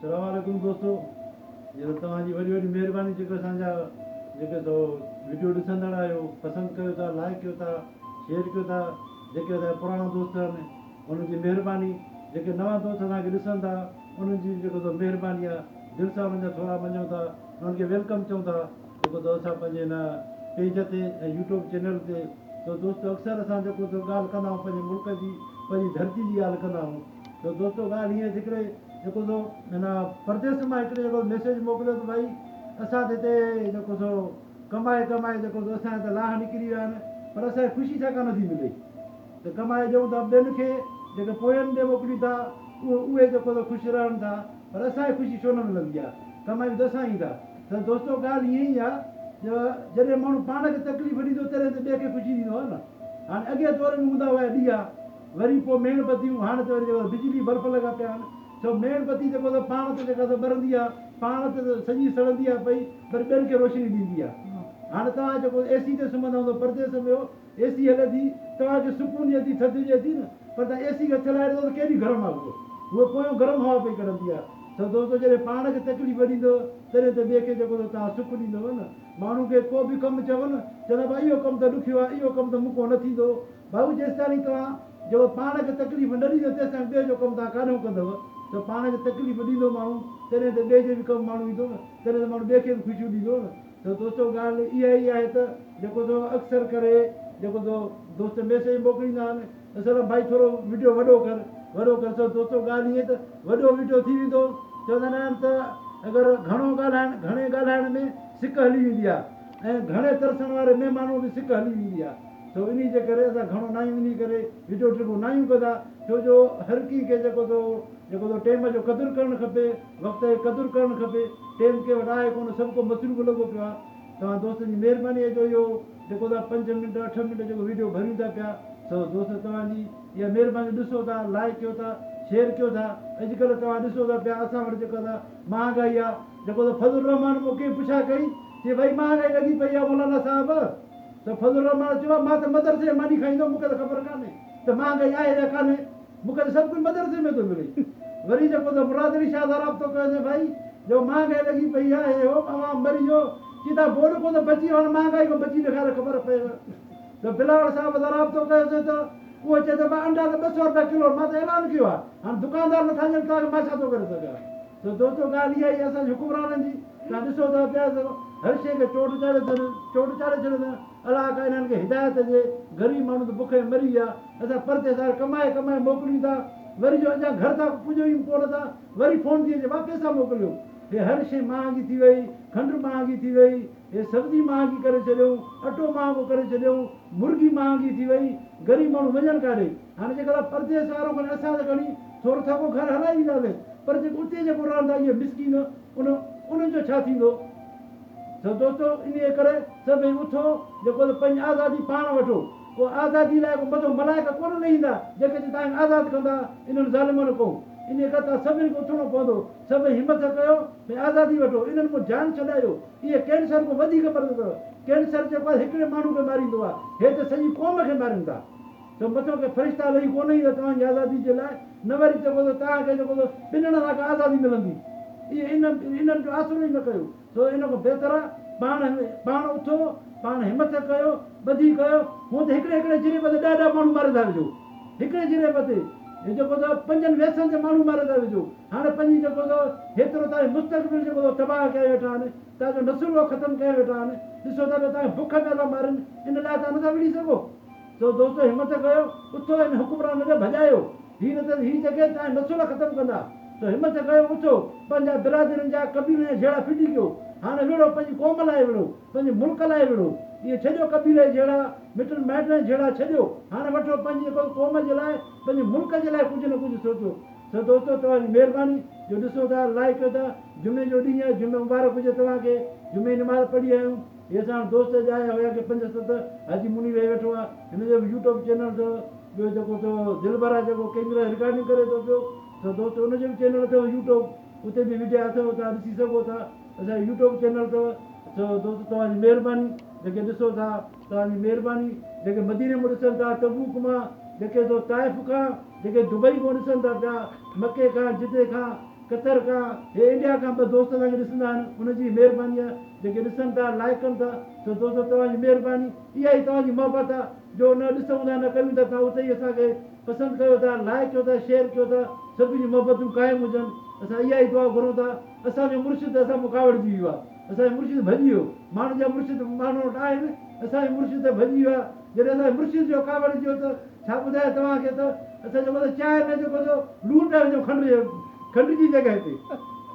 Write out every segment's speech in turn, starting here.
अस्सलाम वालेकुम दोस्तों। जो तव्हांजी वॾी वॾी महिरबानी जेको असांजा जेके तो वीडियो ॾिसंदड़ आहियो, पसंदि कयो था, लाइक कयो था, शेयर कयो था। जेके असांजा पुराणा दोस्त आहिनि उन्हनि जी महिरबानी, जेके नवां दोस्त असांखे ॾिसनि था उन्हनि जी जेको तो महिरबानी आहे। दिलि सां उन्हनि जा थोरा मञूं था, उन्हनि खे वेलकम चऊं था जेको तो असां पंहिंजे हिन पेज ते ऐं यूट्यूब चैनल ते। तो दोस्तो अक्सर असां जेको तो ॻाल्हि कंदा आहियूं पंहिंजे मुल्क जी, पंहिंजी धरती जी ॻाल्हि कंदा आहियूं। त दोस्तो ॻाल्हि हीअं हिकिड़े जेको सो हिन परदेस मां हिकिड़े जेको मैसेज मोकिलियो त भई असां त हिते जेको सो कमाए कमाए जेको सो असांजा त लाह निकिरी विया आहिनि, पर असांखे ख़ुशी छा कान थी मिले। त कमाए ॾियूं था ॿियनि खे जेके पोयनि ॾे मोकिलियूं था, उहे जेको सो ख़ुशि रहनि था, पर असांखे ख़ुशी छो न मिलंदी आहे? कमायूं त असां ई था। त दोस्तो ॻाल्हि ईअं ई आहे जो जॾहिं माण्हू पाण खे तकलीफ़ ॾींदो तॾहिं त ॿिए खे ख़ुशी ॾींदो आहे न। हाणे अॻे दौर में हूंदा हुआ ॾीआ, वरी पोइ मेणबतियूं, हाणे त वरी जेको बिजली बल्ब लॻा पिया आहिनि। छो मेणबती जेको त पाण ते जेका ॿरंदी आहे, पाण ते त सॼी सड़ंदी आहे पई, पर ॿियनि खे रोशनी ॾींदी आहे। हाणे तव्हां जेको एसी ते सुम्हंदा हूंदो परदेस में, एसी हले थी, तव्हांखे सुकून ॾिए थी, थधि ॾिए थी न, पर तव्हां एसी खे चलाए ॾियो त केॾी गरम आहे उहो पोयों गरम हवा पई कढंदी आहे। त दोस्तो जॾहिं पाण खे तकलीफ़ ॾींदो तॾहिं त ॿिए खे जेको तव्हां सुख ॾींदव न। माण्हू खे को बि कमु चवनि, चवंदा भाई इहो कमु त ॾुखियो आहे, इहो कमु त मूंखां न थींदो। भाऊ जेसि ताईं तव्हां जेको पाण खे तकलीफ़ न ॾींदो तेसि ताईं ॿिए जो कमु तव्हां कान्हो कंदव। त पाण खे तकलीफ़ ॾींदो माण्हू, तॾहिं त ॿिए जे बि कमु माण्हू ईंदो न, तॾहिं त माण्हू ॿिए खे बि ख़ुशियूं ॾींदो न। त दोस्तो ॻाल्हि इहा ई आहे त जेको तो अक्सर करे जेको तो दोस्त मैसेज मोकिलींदा आहिनि, असल भाई थोरो वीडियो वॾो कर, वॾो कर। त दोस्तो ॻाल्हि ईअं त वॾो वीडियो थी वेंदो, चवंदा आहिनि त अगरि घणो घणे ॻाल्हाइण में सिक हली वेंदी आहे, ऐं घणे तरसण वारे महिमानूं बि सिक हली वेंदी आहे। त इन जे करे असां घणो न आहियूं, इन करे वीडियो टिको न आहियूं कंदा। छो जो हर कंहिं खे जेको तो टाइम जो क़दुरु करणु खपे, वक़्त जी क़दुरु करणु खपे। टाइम के वटि आहे कोन, सभु को मसरूफ़ लॻो पियो आहे। तव्हां दोस्तनि जी महिरबानी जो इहो जेको आहे 5 मिंट 8 मिंट जेको वीडियो भरियूं था पिया। सो दोस्त तव्हांजी इहा महिरबानी ॾिसो था, लाइक कयो था, शेयर कयो था। अॼुकल्ह तव्हां ॾिसो था पिया असां वटि जेको आहे महांगाई आहे, जेको त फज़लुर रहमान मूंखे पुछा कई कि भई महांगाई लॻी पई आहे मौलाना साहिबु। त फज़लुर रहमान चयो मां त मदरसे मानी खाईंदो, मूंखे त ख़बर कान्हे त महांगाई आहे या कान्हे, मूंखे त सभु कुझु मदरसे में थो मिले। वरी जेको त मुराद अली शाह सां राब्तो कयोसीं, भाई जो महांगाई लॻी पई आहे, हे हो अवाम मरी वियो, चीता बोड को त बची, हाणे महांगाई को बची ॾेखारे ख़बर पएव। त बिलावल साहिब सां राब्तो कयोसीं त उहो चए थो भाई अंडा त 200 रुपया किलो, मां त ऐलान कयो आहे, हाणे दुकानदार नथा ॾियनि तव्हांखे मां छा थो करे सघां। त दोस्तो ॻाल्हि इहा ई असांजे हुकुमराननि जी, तव्हां ॾिसो था पिया हर शइ खे चोट चाढ़े छॾनि। अलाह का हिननि खे हिदायत ॾिए, ग़रीब माण्हू त बुखे मरी विया, असां परते सां कमाए कमाए मोकिलियूं था, वरी जो अञा घर था पुॼो ई कोन था, वरी फोन थी अचे भाउ पैसा मोकिलियो। हे हर शइ महांगी थी वई, खंडु महांगी थी वई, हे सब्जी महांगी करे छॾियूं, अटो महांगो करे छॾियूं, मुर्गी महांगी थी वई, ग़रीब माण्हू वञनि काॾे। हाणे जेका परदेस वारो खणी असां त खणी थोरो थोरो घर हलाए ईंदासीं, पर जेको उते जेको रहंदा इहे मिसकीन, उन्हनि जो छा थींदो? त दोस्तो इन करे सभई उथो, जेको त पंहिंजी आज़ादी पाण वठो। को आज़ादी लाइ को मथो मलाइक कोन न ईंदा जेके तव्हांखे आज़ादु कंदा इन्हनि ज़ालिमनि को। इन करे तव्हां सभिनी खे उथणो पवंदो, सभई हिमत कयो भई आज़ादी वठो, इन्हनि को जान छॾायो। इहे कैंसर को वधीक मरंदो अथव। कैंसर जेको आहे हिकिड़े माण्हू खे मारींदो आहे, हे त सॼी क़ौम खे मारीनि था। त मथो के फ़रिश्ता लही कोन ईंदा तव्हांजी आज़ादी जे लाइ, न वरी जेको तव्हांखे जेको ॿिन्हिनि खां आज़ादी मिलंदी। इहे इन्हनि जो आसिरो ई न कयो। सो इन खां बहितर आहे पाण उथो, पाण हिमत कयो, ॿधी कयो। हूअं त हिकिड़े जिरेब ते 10 माण्हू मारे था विझो, हिकिड़े जिरेब ते जेको 5 व्यसन ते माण्हू मारे था विझो। हाणे पंहिंजी जेको हेतिरो तव्हांजो मुस्तक़बिल जेको तबाह कयो वेठा आहिनि, तव्हांजो नसुलो ख़तमु कयो वेठा आहिनि। ॾिसो था तव्हांखे बुख में था मारनि, इन लाइ तव्हां नथा विढ़ी सघो। तो दोस्तो हिमत कयो, उथो हिन हुकुमरान खे भॼायो। हीअ न त हीअ जॻह तव्हांजा नसुल ख़तमु कंदा। त हिमत कयो, उथो, पंहिंजा बिरादरनि जा कबीले जा जहिड़ा फिटी कयो। हाणे विढ़ो, पंहिंजी क़ौम लाइ विढ़ो, पंहिंजे मुल्क लाइ विढ़ो। इहे छॾियो कबीले जहिड़ा, मिटनि माइटनि जहिड़ा छॾियो। हाणे वठो पंहिंजी जेको क़ौम जे लाइ, पंहिंजे मुल्क जे लाइ कुझु न कुझु सोचो। त दोस्तो तव्हांजी महिरबानी जो ॾिसो था, लाइक कयो था। जुमे जो ॾींहुं आहे, जुमे मुबारक हुजे तव्हांखे। जुमे नमाज़ पढ़ी आहियूं। हे असां दोस्त जा हुया कि 5-7 हाजी मुनी वेही वेठो आहे, हिन जो बि यूट्यूब चैनल अथव। ॿियो जेको दिलबर आहे जेको कैमरा रिकॉर्डिंग करे थो पियो, त दोस्त हुनजो बि चैनल अथव यूट्यूब, उते बि विडिया अथव, तव्हां ॾिसी सघो था। असांजो यूट्यूब चैनल अथव। त दोस्त तव्हांजी महिरबानी, जेके ॾिसो था तव्हांजी महिरबानी। जेके मदीने में ॾिसनि था, तबूक मां, जेके ताइफ़ खां, जेके दुबई खां ॾिसनि था पिया, मके खां, जिदे खां, कतर खां हे इंडिया खां ॿ दोस्त तव्हांखे ॾिसंदा आहिनि, उनजी महिरबानी आहे, जेके ॾिसनि था लाइक कनि था, त दोस्तो तव्हांजी महिरबानी, इहा ई तव्हांजी मोहबत आहे, जो न ॾिसूं था न कयूं था, तव्हां उते ई असांखे पसंदि कयो था, लाइक कयो था, शेयर कयो था, सभिनी मोहबतूं क़ाइमु हुजनि। असां इहा ई दुआ घुरूं था। असांजो मुर्शिद असां मूं कावड़जी वियो आहे, असांजो मुर्शिद भॼी वियो, माण्हुनि जा मुर्शिद माण्हू वटि आहिनि, असांजो मुर्शिद भॼी वियो आहे। जॾहिं असांजे मुर्शिद जो कावड़जी वियो त छा ॿुधाए तव्हांखे, त असां जेको चांहि में जेको लूण पिया विझूं खंड जी जॻह ते,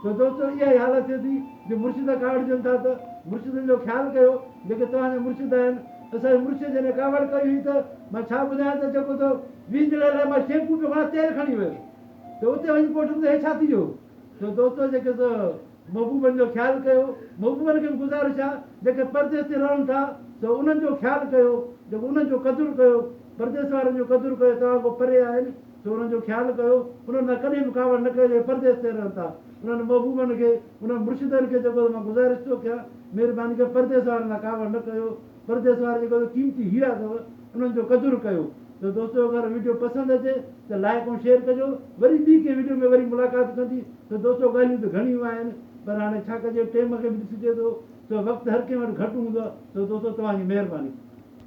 त दोस्तो इहा ई हालत थिए थी, जो मुर्शिद कावड़जनि था, त मुर्शिदनि जो ख़्यालु कयो, जेके तव्हांजा मुर्शिद आहिनि। असांजे मुर्शिद जॾहिं कावड़ कई हुई त मां छा ॿुधायां, त जेको वींजण लाइ मां शैम्पू पियो खणा, तेल खणी वियुसि, त उते वञी पहुतुमि त हे छा थी वियो। त दोस्तो जेके महबूबनि जो ख़्यालु कयो, महबूबनि खे बि गुज़ारिश आहे, जेके परदेस ते रहनि था, त उन्हनि जो ख़्यालु कयो, जेको उन्हनि जो क़दुरु कयो, परदेस वारनि जो क़दुरु कयो, तव्हां खां परे आहिनि, त उन्हनि जो ख़्यालु कयो, उन्हनि सां कॾहिं बि कावड़ न कयो, जेके परदेस ते रहनि था। उन्हनि महबूबनि खे, उन्हनि मुर्शिदनि खे जेको मां गुज़ारिश थो कयां, महिरबानी करे परदेस वारनि सां कावड़ न कयो। परदेस वारा जेको क़ीमती हीरा अथव, उन्हनि जो क़दुरु कयो। त दोस्तो अगरि वीडियो पसंदि अचे त लाइक ऐं शेयर कजो। वरी ॿी कंहिं वीडियो में वरी मुलाक़ात कंदी। त दोस्तो ॻाल्हियूं त घणियूं आहिनि, पर हाणे छा कजे, टेम खे बि ॾिसिजे थो, त वक़्तु हर कंहिं वटि घटि हूंदो आहे। त दोस्तो तव्हांजी महिरबानी।